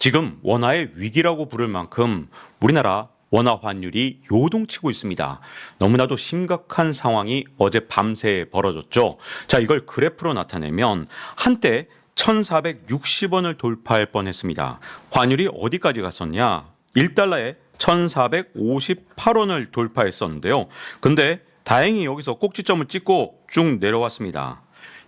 지금 원화의 위기라고 부를 만큼 우리나라 원화 환율이 요동치고 있습니다. 너무나도 심각한 상황이 어제 밤새 벌어졌죠. 자, 이걸 그래프로 나타내면 한때 1,460원을 돌파할 뻔했습니다. 환율이 어디까지 갔었냐? 1달러에 1,458원을 돌파했었는데요. 근데 다행히 여기서 꼭지점을 찍고 쭉 내려왔습니다.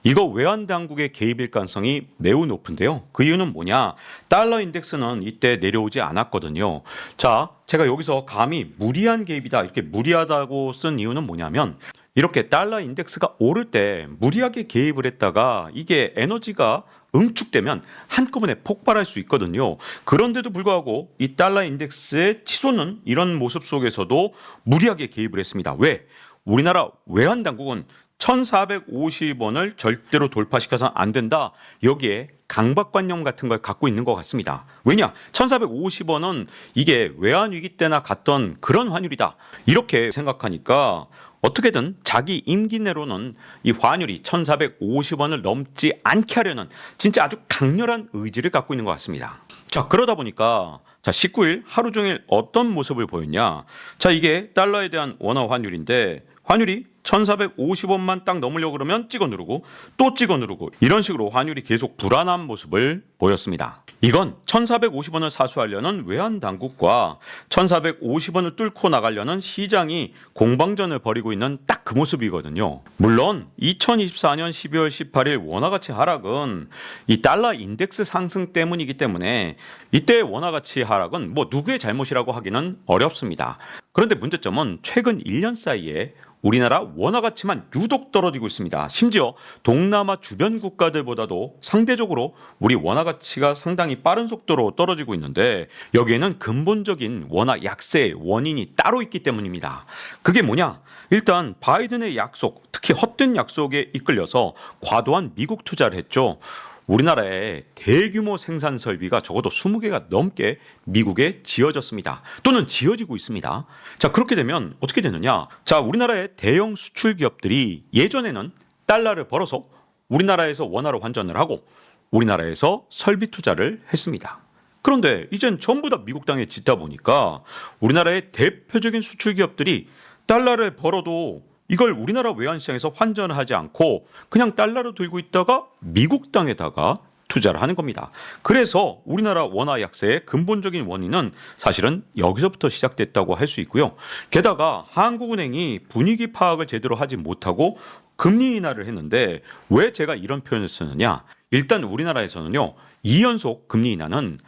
이거 외환 당국의 개입일 가능성이 매우 높은데요. 그 이유는 뭐냐? 달러 인덱스는 이때 내려오지 않았거든요. 자, 제가 여기서 감히 무리한 개입이다, 이렇게 무리하다고 쓴 이유는 뭐냐면 이렇게 달러 인덱스가 오를 때 무리하게 개입을 했다가 이게 에너지가 응축되면 한꺼번에 폭발할 수 있거든요. 그런데도 불구하고 이 달러 인덱스의 치솟는 이런 모습 속에서도 무리하게 개입을 했습니다. 왜? 우리나라 외환 당국은 1,450원을 절대로 돌파시켜서는 안 된다. 여기에 강박관념 같은 걸 갖고 있는 것 같습니다. 왜냐? 1,450원은 이게 외환위기 때나 갔던 그런 환율이다. 이렇게 생각하니까 어떻게든 자기 임기 내로는 이 환율이 1,450원을 넘지 않게 하려는 진짜 아주 강렬한 의지를 갖고 있는 것 같습니다. 자, 그러다 보니까 19일 하루 종일 어떤 모습을 보였냐? 자, 이게 달러에 대한 원화 환율인데 환율이 1,450원만 딱 넘으려고 그러면 찍어 누르고 또 찍어 누르고 이런 식으로 환율이 계속 불안한 모습을 보였습니다. 이건 1,450원을 사수하려는 외환 당국과 1,450원을 뚫고 나가려는 시장이 공방전을 벌이고 있는 딱 그 모습이거든요. 물론 2024년 12월 18일 원화 가치 하락은 이 달러 인덱스 상승 때문이기 때문에 이때 원화 가치 하락은 뭐 누구의 잘못이라고 하기는 어렵습니다. 그런데 문제점은 최근 1년 사이에 우리나라 원화 가치만 유독 떨어지고 있습니다. 심지어 동남아 주변 국가들보다도 상대적으로 우리 원화 가치가 상당히 빠른 속도로 떨어지고 있는데 여기에는 근본적인 원화 약세의 원인이 따로 있기 때문입니다. 그게 뭐냐? 일단 바이든의 약속, 특히 헛된 약속에 이끌려서 과도한 미국 투자를 했죠. 우리나라의 대규모 생산 설비가 적어도 20개가 넘게 미국에 지어졌습니다. 또는 지어지고 있습니다. 자, 그렇게 되면 어떻게 되느냐? 자, 우리나라의 대형 수출 기업들이 예전에는 달러를 벌어서 우리나라에서 원화로 환전을 하고 우리나라에서 설비 투자를 했습니다. 그런데 이젠 전부 다 미국 땅에 짓다 보니까 우리나라의 대표적인 수출 기업들이 달러를 벌어도 이걸 우리나라 외환시장에서 환전을 하지 않고 그냥 달러로 들고 있다가 미국 땅에다가 투자를 하는 겁니다. 그래서 우리나라 원화 약세의 근본적인 원인은 사실은 여기서부터 시작됐다고 할 수 있고요. 게다가 한국은행이 분위기 파악을 제대로 하지 못하고 금리 인하를 했는데 왜 제가 이런 표현을 쓰느냐? 일단 우리나라에서는요, 2연속 금리 인하는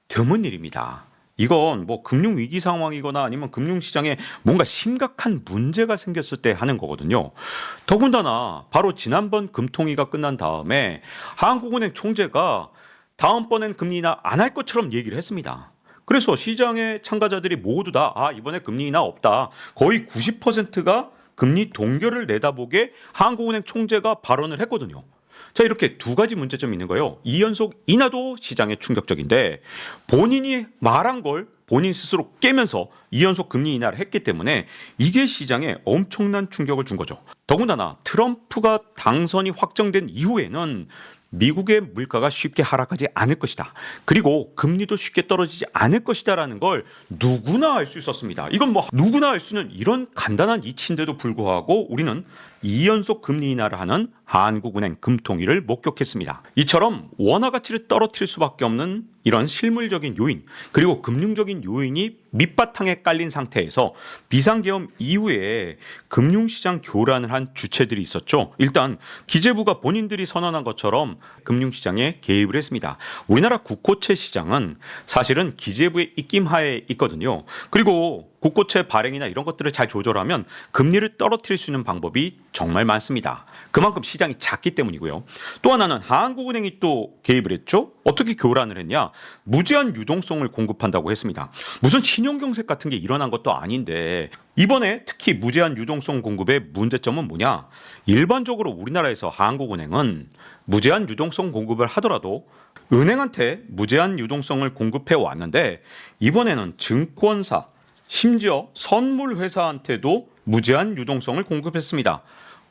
드문 일입니다. 이건 뭐 금융위기 상황이거나 아니면 금융시장에 뭔가 심각한 문제가 생겼을 때 하는 거거든요. 더군다나 바로 지난번 금통위가 끝난 다음에 한국은행 총재가 다음번엔 금리 인하 안 할 것처럼 얘기를 했습니다. 그래서 시장의 참가자들이 모두 다 이번에 금리 인하 없다. 거의 90%가 금리 동결을 내다보게 한국은행 총재가 발언을 했거든요. 자, 이렇게 두 가지 문제점이 있는 거예요. 2연속 인하도 시장에 충격적인데 본인이 말한 걸 본인 스스로 깨면서 2연속 금리 인하를 했기 때문에 이게 시장에 엄청난 충격을 준 거죠. 더군다나 트럼프가 당선이 확정된 이후에는 미국의 물가가 쉽게 하락하지 않을 것이다. 그리고 금리도 쉽게 떨어지지 않을 것이다라는 걸 누구나 알 수 있었습니다. 이건 뭐 누구나 알 수 있는 이런 간단한 이치인데도 불구하고 우리는 2연속 금리 인하를 하는 한국은행 금통위를 목격했습니다. 이처럼 원화 가치를 떨어뜨릴 수밖에 없는 이런 실물적인 요인 그리고 금융적인 요인이 밑바탕에 깔린 상태에서 비상계엄 이후에 금융시장 교란을 한 주체들이 있었죠. 일단 기재부가 본인들이 선언한 것처럼 금융시장에 개입을 했습니다. 우리나라 국고채 시장은 사실은 기재부의 입김하에 있거든요. 그리고 국고채 발행이나 이런 것들을 잘 조절하면 금리를 떨어뜨릴 수 있는 방법이 정말 많습니다. 그만큼 시장이 작기 때문이고요. 또 하나는 한국은행이 또 개입을 했죠. 어떻게 교란을 했냐? 무제한 유동성을 공급한다고 했습니다. 무슨 신용경색 같은 게 일어난 것도 아닌데 이번에 특히 무제한 유동성 공급의 문제점은 뭐냐? 일반적으로 우리나라에서 한국은행은 무제한 유동성 공급을 하더라도 은행한테 무제한 유동성을 공급해 왔는데 이번에는 증권사 심지어 선물회사한테도 무제한 유동성을 공급했습니다.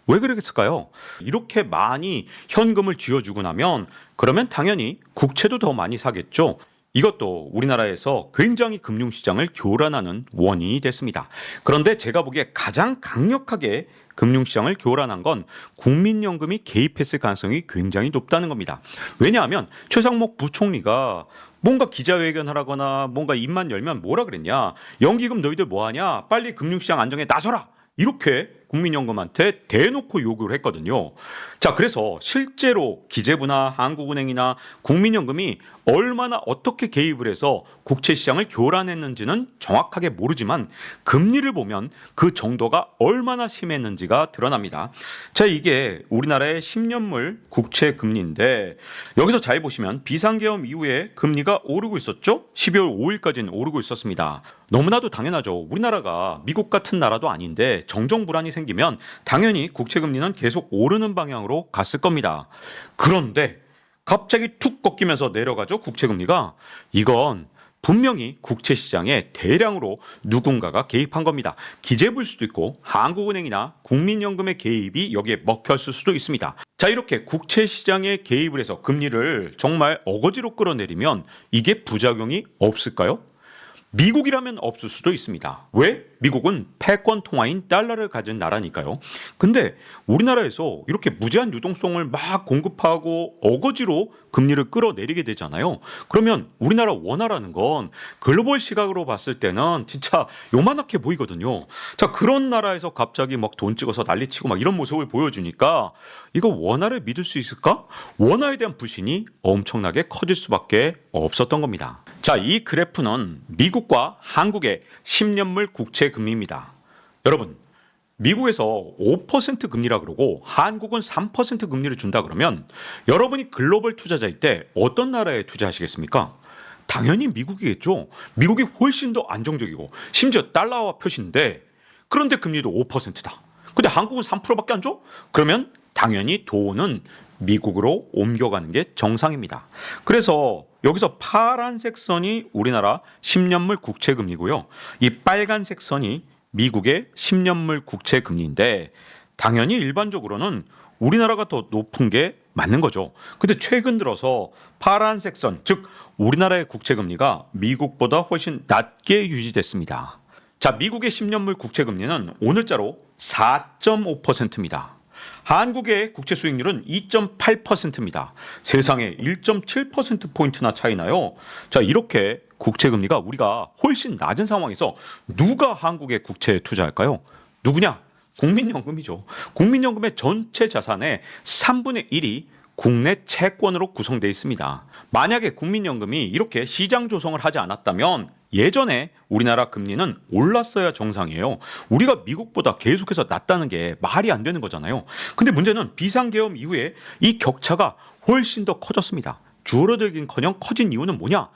왜 그랬을까요? 이렇게 많이 현금을 쥐어주고 나면 그러면 당연히 국채도 더 많이 사겠죠. 이것도 우리나라에서 굉장히 금융시장을 교란하는 원인이 됐습니다. 그런데 제가 보기에 가장 강력하게 금융시장을 교란한 건 국민연금이 개입했을 가능성이 굉장히 높다는 겁니다. 왜냐하면 최상목 부총리가 뭔가 기자회견을 하거나 뭔가 입만 열면 뭐라 그랬냐. 연기금 너희들 뭐하냐. 빨리 금융시장 안정에 나서라. 이렇게 국민연금한테 대놓고 요구를 했거든요. 자, 그래서 실제로 기재부나 한국은행이나 국민연금이 얼마나 어떻게 개입을 해서 국채시장을 교란했는지는 정확하게 모르지만 금리를 보면 그 정도가 얼마나 심했는지가 드러납니다. 자, 이게 우리나라의 10년물 국채 금리인데 여기서 잘 보시면 비상계엄 이후에 금리가 오르고 있었죠. 12월 5일까지는 오르고 있었습니다. 너무나도 당연하죠. 우리나라가 미국 같은 나라도 아닌데 정정 불안이 생기면 당연히 국채 금리는 계속 오르는 방향으로 갔을 겁니다. 그런데 갑자기 툭 꺾이면서 내려가죠. 국채 금리가. 이건 분명히 국채 시장에 대량으로 누군가가 개입한 겁니다. 기재부일 수도 있고 한국은행이나 국민연금의 개입이 여기에 먹혔을 수도 있습니다. 자, 이렇게 국채 시장에 개입을 해서 금리를 정말 어거지로 끌어내리면 이게 부작용이 없을까요? 미국이라면 없을 수도 있습니다. 왜? 미국은 패권 통화인 달러를 가진 나라니까요. 근데 우리나라에서 이렇게 무제한 유동성을 막 공급하고 어거지로 금리를 끌어내리게 되잖아요. 그러면 우리나라 원화라는 건 글로벌 시각으로 봤을 때는 진짜 요만하게 보이거든요. 자, 그런 나라에서 갑자기 막 돈 찍어서 난리치고 막 이런 모습을 보여주니까 이거 원화를 믿을 수 있을까? 원화에 대한 불신이 엄청나게 커질 수밖에 없었던 겁니다. 자, 이 그래프는 미국과 한국의 10년물 국채 금리입니다. 여러분, 미국에서 5% 금리라 그러고 한국은 3% 금리를 준다 그러면 여러분이 글로벌 투자자일 때 어떤 나라에 투자하시겠습니까? 당연히 미국이겠죠. 미국이 훨씬 더 안정적이고 심지어 달러화 표시인데 그런데 금리도 5%다. 근데 한국은 3%밖에 안 줘? 그러면 당연히 돈은 미국으로 옮겨가는 게 정상입니다. 그래서 여기서 파란색 선이 우리나라 10년물 국채 금리고요. 이 빨간색 선이 미국의 10년물 국채 금리인데 당연히 일반적으로는 우리나라가 더 높은 게 맞는 거죠. 근데 최근 들어서 파란색 선, 즉 우리나라의 국채 금리가 미국보다 훨씬 낮게 유지됐습니다. 자, 미국의 10년물 국채 금리는 오늘자로 4.5%입니다. 한국의 국채 수익률은 2.8%입니다. 세상에 1.7%포인트나 차이나요. 자, 이렇게 국채 금리가 우리가 훨씬 낮은 상황에서 누가 한국의 국채에 투자할까요? 누구냐? 국민연금이죠. 국민연금의 전체 자산의 3분의 1이 국내 채권으로 구성되어 있습니다. 만약에 국민연금이 이렇게 시장 조성을 하지 않았다면 예전에 우리나라 금리는 올랐어야 정상이에요. 우리가 미국보다 계속해서 낮다는 게 말이 안 되는 거잖아요. 근데 문제는 비상계엄 이후에 이 격차가 훨씬 더 커졌습니다. 줄어들긴커녕 커진 이유는 뭐냐?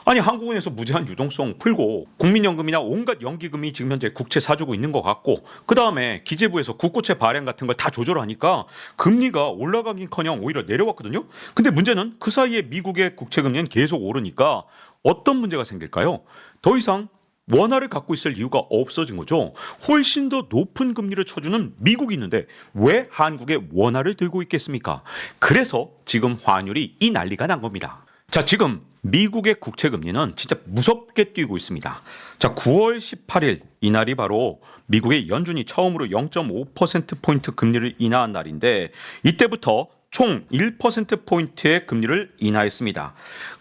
아니, 한국은행에서 무제한 유동성 풀고 국민연금이나 온갖 연기금이 지금 현재 국채 사주고 있는 것 같고 그 다음에 기재부에서 국고채 발행 같은 걸 다 조절하니까 금리가 올라가긴커녕 오히려 내려왔거든요. 근데 문제는 그 사이에 미국의 국채 금리는 계속 오르니까 어떤 문제가 생길까요? 더 이상 원화를 갖고 있을 이유가 없어진 거죠. 훨씬 더 높은 금리를 쳐주는 미국이 있는데 왜 한국의 원화를 들고 있겠습니까? 그래서 지금 환율이 이 난리가 난 겁니다. 자, 지금 미국의 국채 금리는 진짜 무섭게 뛰고 있습니다. 자, 9월 18일 이날이 바로 미국의 연준이 처음으로 0.5%포인트 금리를 인하한 날인데 이때부터 총 1%포인트의 금리를 인하했습니다.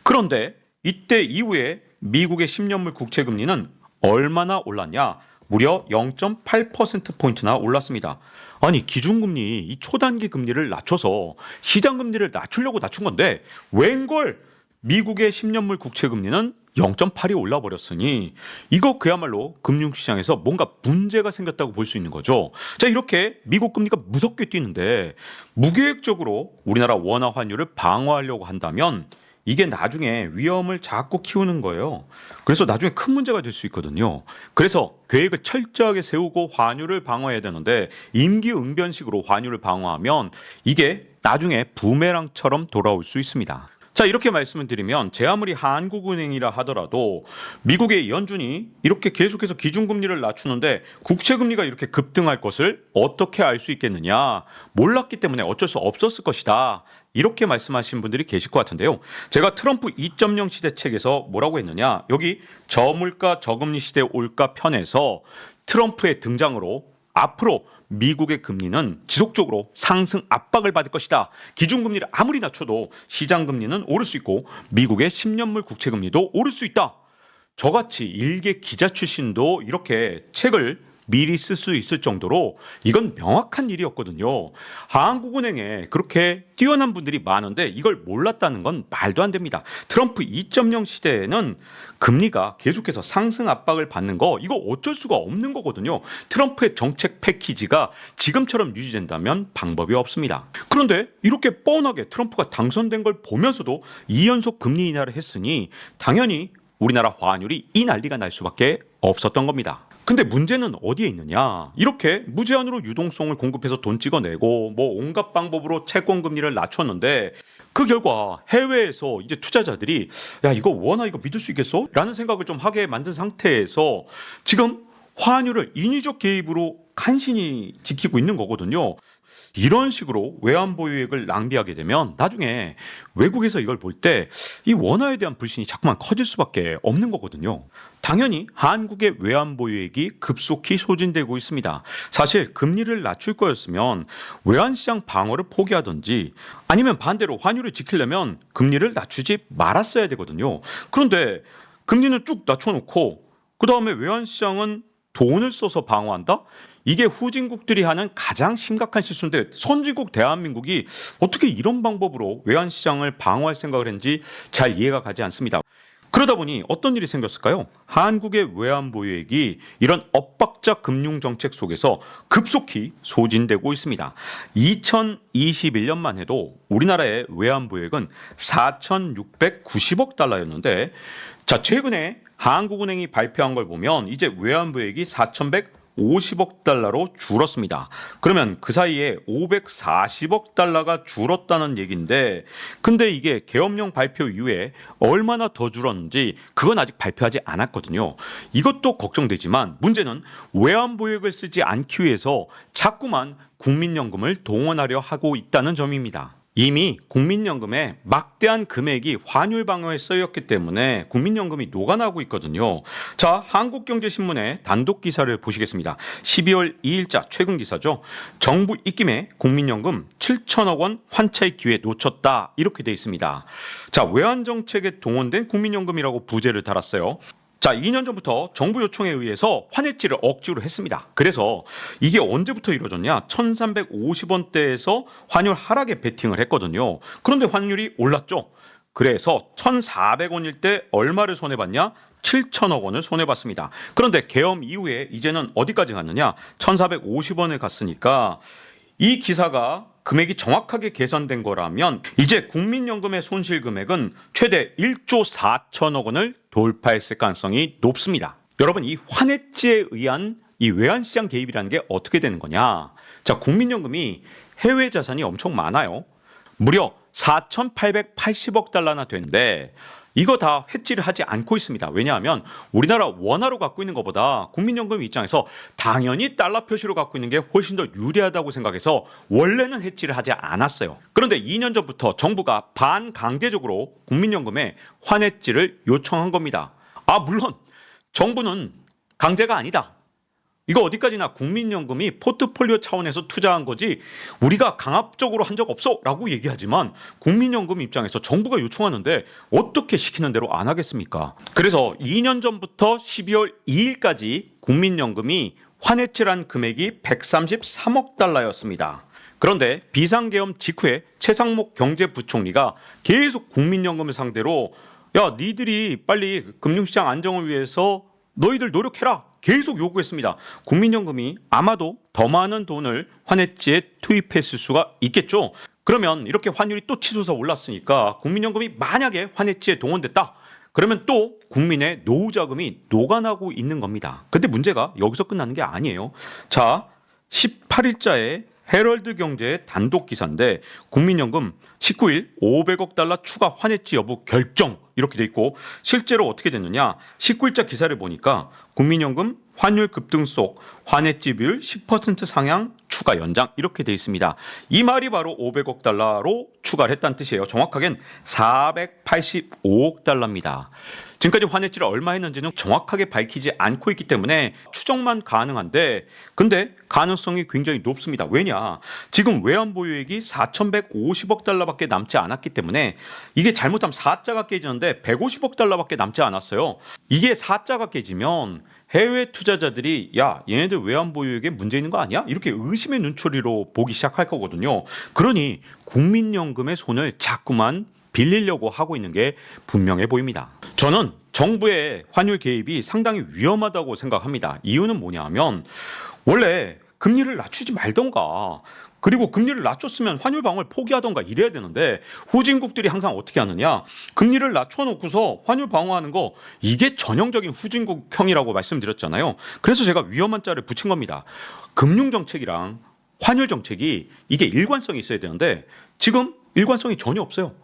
그런데 이때 이후에 미국의 10년물 국채 금리는 얼마나 올랐냐? 무려 0.8%포인트나 올랐습니다. 아니, 기준금리, 이 초단기 금리를 낮춰서 시장금리를 낮추려고 낮춘 건데 웬걸 미국의 10년물 국채 금리는 0.8이 올라버렸으니 이거 그야말로 금융시장에서 뭔가 문제가 생겼다고 볼 수 있는 거죠. 자, 이렇게 미국 금리가 무섭게 뛰는데 무계획적으로 우리나라 원화 환율을 방어하려고 한다면 이게 나중에 위험을 자꾸 키우는 거예요. 그래서 나중에 큰 문제가 될 수 있거든요. 그래서 계획을 철저하게 세우고 환율을 방어해야 되는데 임기응변식으로 환율을 방어하면 이게 나중에 부메랑처럼 돌아올 수 있습니다. 자, 이렇게 말씀을 드리면 제 아무리 한국은행이라 하더라도 미국의 연준이 이렇게 계속해서 기준금리를 낮추는데 국채금리가 이렇게 급등할 것을 어떻게 알 수 있겠느냐? 몰랐기 때문에 어쩔 수 없었을 것이다. 이렇게 말씀하신 분들이 계실 것 같은데요. 제가 트럼프 2.0 시대 책에서 뭐라고 했느냐? 여기 저물가 저금리 시대 올까 편에서 트럼프의 등장으로 앞으로 미국의 금리는 지속적으로 상승 압박을 받을 것이다. 기준금리를 아무리 낮춰도 시장금리는 오를 수 있고 미국의 10년물 국채금리도 오를 수 있다. 저같이 일개 기자 출신도 이렇게 책을 미리 쓸 수 있을 정도로 이건 명확한 일이었거든요. 한국은행에 그렇게 뛰어난 분들이 많은데 이걸 몰랐다는 건 말도 안 됩니다. 트럼프 2.0 시대에는 금리가 계속해서 상승 압박을 받는 거 이거 어쩔 수가 없는 거거든요. 트럼프의 정책 패키지가 지금처럼 유지된다면 방법이 없습니다. 그런데 이렇게 뻔하게 트럼프가 당선된 걸 보면서도 2연속 금리 인하를 했으니 당연히 우리나라 환율이 이 난리가 날 수밖에 없었던 겁니다. 근데 문제는 어디에 있느냐? 이렇게 무제한으로 유동성을 공급해서 돈 찍어내고 뭐 온갖 방법으로 채권 금리를 낮췄는데 그 결과 해외에서 이제 투자자들이 야 이거 원화 이거 믿을 수 있겠어? 라는 생각을 좀 하게 만든 상태에서 지금 환율을 인위적 개입으로 간신히 지키고 있는 거거든요. 이런 식으로 외환 보유액을 낭비하게 되면 나중에 외국에서 이걸 볼 때 이 원화에 대한 불신이 자꾸만 커질 수밖에 없는 거거든요. 당연히 한국의 외환 보유액이 급속히 소진되고 있습니다. 사실 금리를 낮출 거였으면 외환시장 방어를 포기하든지 아니면 반대로 환율을 지키려면 금리를 낮추지 말았어야 되거든요. 그런데 금리는 쭉 낮춰놓고 그 다음에 외환시장은 돈을 써서 방어한다? 이게 후진국들이 하는 가장 심각한 실수인데 선진국 대한민국이 어떻게 이런 방법으로 외환시장을 방어할 생각을 했는지 잘 이해가 가지 않습니다. 그러다 보니 어떤 일이 생겼을까요? 한국의 외환 보유액이 이런 엇박자 금융정책 속에서 급속히 소진되고 있습니다. 2021년만 해도 우리나라의 외환 보유액은 4,690억 달러였는데 자 최근에 한국은행이 발표한 걸 보면 이제 외환 보유액이 4,150억 달러로 줄었습니다. 그러면 그 사이에 540억 달러가 줄었다는 얘기인데 근데 이게 계엄령 발표 이후에 얼마나 더 줄었는지 그건 아직 발표하지 않았거든요. 이것도 걱정되지만 문제는 외환 보유액을 쓰지 않기 위해서 자꾸만 국민연금을 동원하려 하고 있다는 점입니다. 이미 국민연금에 막대한 금액이 환율 방어에 쓰였기 때문에 국민연금이 녹아나고 있거든요. 자, 한국경제신문의 단독 기사를 보시겠습니다. 12월 2일자 최근 기사죠. 정부 입김에 국민연금 7천억 원 환차의 기회 놓쳤다 이렇게 돼 있습니다. 자, 외환정책에 동원된 국민연금이라고 부제를 달았어요. 자, 2년 전부터 정부 요청에 의해서 환해지를 억지로 했습니다. 그래서 이게 언제부터 이루어졌냐? 1350원대에서 환율 하락에 베팅을 했거든요. 그런데 환율이 올랐죠. 그래서 1400원일 때 얼마를 손해봤냐? 7천억 원을 손해봤습니다. 그런데 계엄 이후에 이제는 어디까지 갔느냐? 1450원에 갔으니까 이 기사가 금액이 정확하게 계산된 거라면 이제 국민연금의 손실 금액은 최대 1조 4천억 원을 돌파했을 가능성이 높습니다. 여러분 이 환해지에 의한 이 외환시장 개입이라는 게 어떻게 되는 거냐? 자, 국민연금이 해외 자산이 엄청 많아요. 무려 4,880억 달러나 되는데 이거 다 해지를 하지 않고 있습니다. 왜냐하면 우리나라 원화로 갖고 있는 것보다 국민연금 입장에서 당연히 달러 표시로 갖고 있는 게 훨씬 더 유리하다고 생각해서 원래는 해지를 하지 않았어요. 그런데 2년 전부터 정부가 반강제적으로 국민연금에 환해지를 요청한 겁니다. 아 물론 정부는 강제가 아니다. 이거 어디까지나 국민연금이 포트폴리오 차원에서 투자한 거지 우리가 강압적으로 한 적 없어 라고 얘기하지만 국민연금 입장에서 정부가 요청하는데 어떻게 시키는 대로 안 하겠습니까? 그래서 2년 전부터 12월 2일까지 국민연금이 환해지란 금액이 133억 달러였습니다. 그런데 비상계엄 직후에 최상목 경제부총리가 계속 국민연금을 상대로 야 니들이 빨리 금융시장 안정을 위해서 너희들 노력해라 계속 요구했습니다. 국민연금이 아마도 더 많은 돈을 환해지에 투입했을 수가 있겠죠. 그러면 이렇게 환율이 또 치솟아 올랐으니까 국민연금이 만약에 환해지에 동원됐다. 그러면 또 국민의 노후자금이 녹아나고 있는 겁니다. 근데 문제가 여기서 끝나는 게 아니에요. 자, 18일자에 헤럴드 경제의 단독 기사인데 국민연금 19일 500억 달러 추가 환해지 여부 결정 이렇게 돼 있고 실제로 어떻게 됐느냐 19일자 기사를 보니까 국민연금 환율 급등 속 환해지 비율 10% 상향 추가 연장 이렇게 돼 있습니다. 이 말이 바로 500억 달러로 추가를 했다는 뜻이에요. 정확하게는 485억 달러입니다. 지금까지 환해지를 얼마 했는지는 정확하게 밝히지 않고 있기 때문에 추정만 가능한데 근데 가능성이 굉장히 높습니다. 왜냐? 지금 외환 보유액이 4,150억 달러밖에 남지 않았기 때문에 이게 잘못하면 4자가 깨지는데 150억 달러밖에 남지 않았어요. 이게 4자가 깨지면 해외 투자자들이 야 얘네들 외환 보유액에 문제 있는 거 아니야? 이렇게 의심의 눈초리로 보기 시작할 거거든요. 그러니 국민연금의 손을 자꾸만 빌리려고 하고 있는 게 분명해 보입니다. 저는 정부의 환율 개입이 상당히 위험하다고 생각합니다. 이유는 뭐냐 하면 원래 금리를 낮추지 말던가 그리고 금리를 낮췄으면 환율 방어를 포기하던가 이래야 되는데 후진국들이 항상 어떻게 하느냐 금리를 낮춰놓고서 환율 방어하는 거 이게 전형적인 후진국형이라고 말씀드렸잖아요. 그래서 제가 위험한 자를 붙인 겁니다. 금융정책이랑 환율 정책이 이게 일관성이 있어야 되는데 지금 일관성이 전혀 없어요.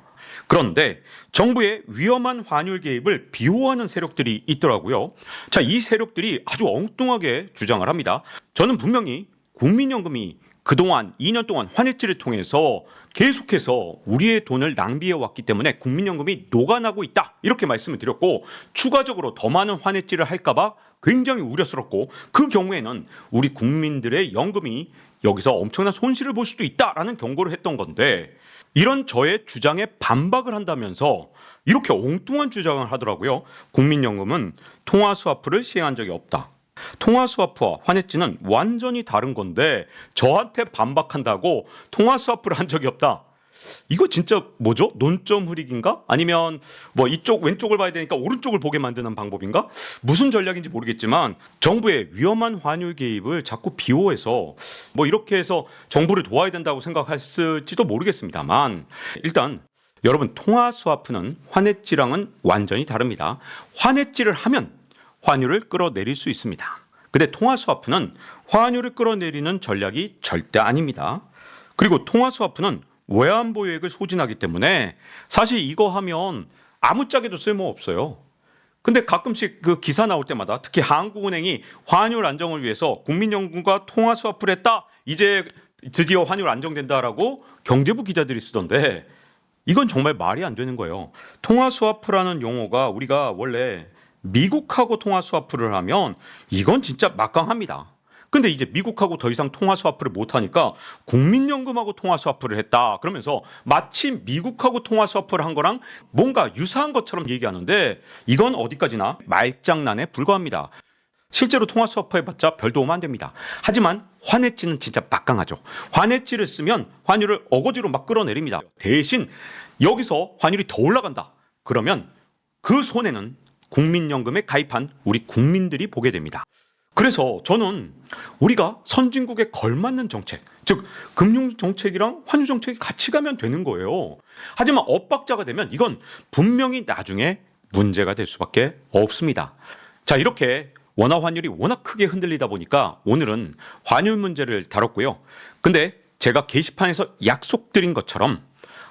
그런데 정부의 위험한 환율 개입을 비호하는 세력들이 있더라고요. 자, 이 세력들이 아주 엉뚱하게 주장을 합니다. 저는 분명히 국민연금이 그동안 2년 동안 환해지를 통해서 계속해서 우리의 돈을 낭비해 왔기 때문에 국민연금이 녹아나고 있다 이렇게 말씀을 드렸고 추가적으로 더 많은 환해지를 할까봐 굉장히 우려스럽고 그 경우에는 우리 국민들의 연금이 여기서 엄청난 손실을 볼 수도 있다라는 경고를 했던 건데 이런 저의 주장에 반박을 한다면서 이렇게 엉뚱한 주장을 하더라고요. 국민연금은 통화스와프를 시행한 적이 없다. 통화스와프와 환해지는 완전히 다른 건데 저한테 반박한다고 통화스와프를 한 적이 없다. 이거 진짜 뭐죠? 논점 흐리기인가? 아니면 뭐 이쪽 왼쪽을 봐야 되니까 오른쪽을 보게 만드는 방법인가? 무슨 전략인지 모르겠지만 정부의 위험한 환율 개입을 자꾸 비호해서 뭐 이렇게 해서 정부를 도와야 된다고 생각했을지도 모르겠습니다만 일단 여러분 통화스와프는 환해지랑은 완전히 다릅니다. 환해지를 하면 환율을 끌어내릴 수 있습니다. 근데 통화스와프는 환율을 끌어내리는 전략이 절대 아닙니다. 그리고 통화스와프는 외환 보유액을 소진하기 때문에 사실 이거 하면 아무짝에도 쓸모 없어요. 근데 가끔씩 그 기사 나올 때마다 특히 한국은행이 환율 안정을 위해서 국민연금과 통화스와프를 했다. 이제 드디어 환율 안정된다라고 경제부 기자들이 쓰던데 이건 정말 말이 안 되는 거예요. 통화스와프라는 용어가 우리가 원래 미국하고 통화스와프를 하면 이건 진짜 막강합니다. 근데 이제 미국하고 더 이상 통화스와프를 못하니까 국민연금하고 통화스와프를 했다. 그러면서 마치 미국하고 통화스와프를 한 거랑 뭔가 유사한 것처럼 얘기하는데 이건 어디까지나 말장난에 불과합니다. 실제로 통화스와프 해봤자 별 도움 안 됩니다. 하지만 환해지는 진짜 막강하죠. 환해지를 쓰면 환율을 어거지로 막 끌어내립니다. 대신 여기서 환율이 더 올라간다. 그러면 그 손해는 국민연금에 가입한 우리 국민들이 보게 됩니다. 그래서 저는 우리가 선진국에 걸맞는 정책, 즉 금융정책이랑 환율정책이 같이 가면 되는 거예요. 하지만 엇박자가 되면 이건 분명히 나중에 문제가 될 수밖에 없습니다. 자, 이렇게 원화 환율이 워낙 크게 흔들리다 보니까 오늘은 환율 문제를 다뤘고요. 근데 제가 게시판에서 약속드린 것처럼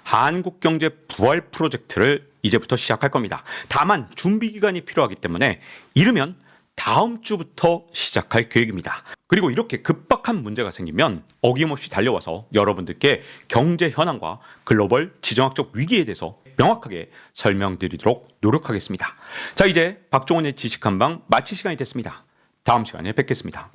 한국경제 부활 프로젝트를 이제부터 시작할 겁니다. 다만 준비 기간이 필요하기 때문에 이르면 다음 주부터 시작할 계획입니다. 그리고 이렇게 급박한 문제가 생기면 어김없이 달려와서 여러분들께 경제 현황과 글로벌 지정학적 위기에 대해서 명확하게 설명드리도록 노력하겠습니다. 자, 이제 박종원의 지식한방 마칠 시간이 됐습니다. 다음 시간에 뵙겠습니다.